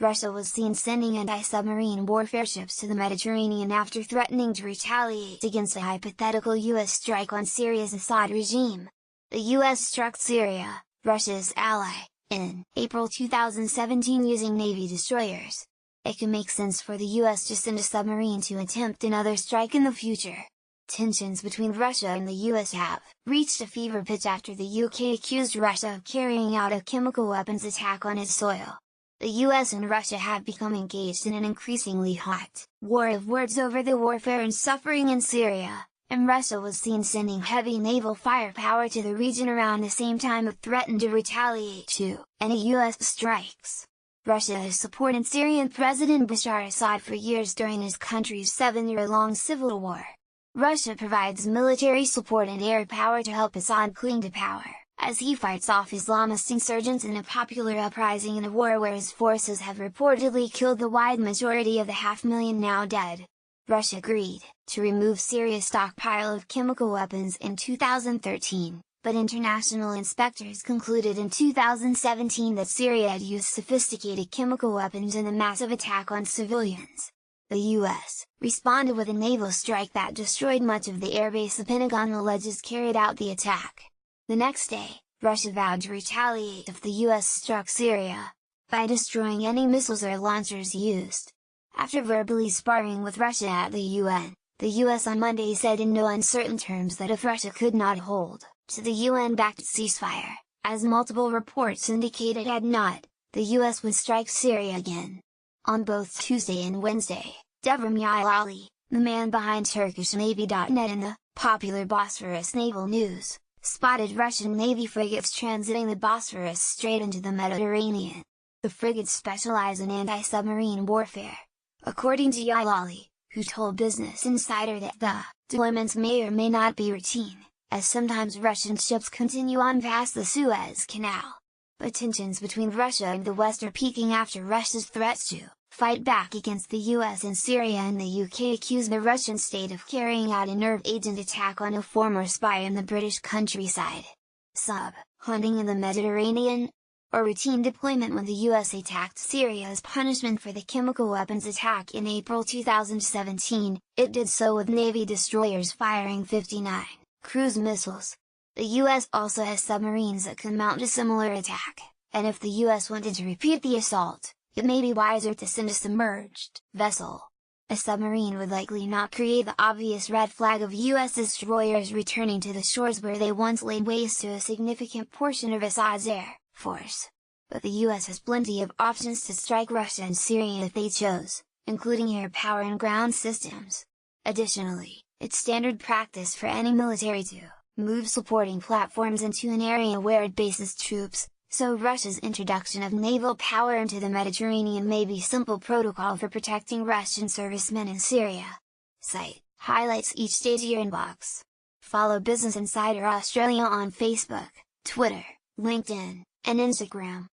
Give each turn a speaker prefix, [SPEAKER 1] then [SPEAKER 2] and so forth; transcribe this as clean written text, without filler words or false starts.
[SPEAKER 1] Russia was seen sending anti-submarine warfare ships to the Mediterranean after threatening to retaliate against a hypothetical US strike on Syria's Assad regime. The US struck Syria, Russia's ally, in April 2017 using Navy destroyers. It can make sense for the US to send a submarine to attempt another strike in the future. Tensions between Russia and the US have reached a fever pitch after the UK accused Russia of carrying out a chemical weapons attack on its soil. The US and Russia have become engaged in an increasingly hot war of words over the warfare and suffering in Syria, and Russia was seen sending heavy naval firepower to the region around the same time it threatened to retaliate to any US strikes. Russia has supported Syrian President Bashar Assad for years during his country's 7-year-long civil war. Russia provides military support and air power to help Assad cling to power, as he fights off Islamist insurgents in a popular uprising in a war where his forces have reportedly killed the wide majority of the 500,000 now dead. Russia agreed to remove Syria's stockpile of chemical weapons in 2013, but international inspectors concluded in 2017 that Syria had used sophisticated chemical weapons in a massive attack on civilians. The US responded with a naval strike that destroyed much of the airbase the Pentagon alleges carried out the attack. The next day, Russia vowed to retaliate if the US struck Syria, by destroying any missiles or launchers used. After verbally sparring with Russia at the UN, the US on Monday said in no uncertain terms that if Russia could not hold to the UN-backed ceasefire, as multiple reports indicate it had not, the US would strike Syria again. On both Tuesday and Wednesday, Devrim Jalali, the man behind TurkishNavy.net and the popular Bosphorus Naval News, spotted Russian Navy frigates transiting the Bosphorus Strait into the Mediterranean. The frigates specialize in anti-submarine warfare. According to Jalali, who told Business Insider that the deployments may or may not be routine, as sometimes Russian ships continue on past the Suez Canal. But tensions between Russia and the West are peaking after Russia's threats to fight back against the US in Syria, and the UK accused the Russian state of carrying out a nerve agent attack on a former spy in the British countryside. Hunting in the Mediterranean? Or routine deployment when the US attacked Syria as punishment for the chemical weapons attack in April 2017, it did so with Navy destroyers firing 59 cruise missiles. The US also has submarines that can mount a similar attack, and if the US wanted to repeat the assault, it may be wiser to send a submerged vessel. A submarine would likely not create the obvious red flag of US destroyers returning to the shores where they once laid waste to a significant portion of Assad's air force. But the US has plenty of options to strike Russia and Syria if they chose, including air power and ground systems. Additionally, it's standard practice for any military to move supporting platforms into an area where it bases troops, so Russia's introduction of naval power into the Mediterranean may be simple protocol for protecting Russian servicemen in Syria. Site highlights each day to your inbox. Follow Business Insider Australia on Facebook, Twitter, LinkedIn, and Instagram.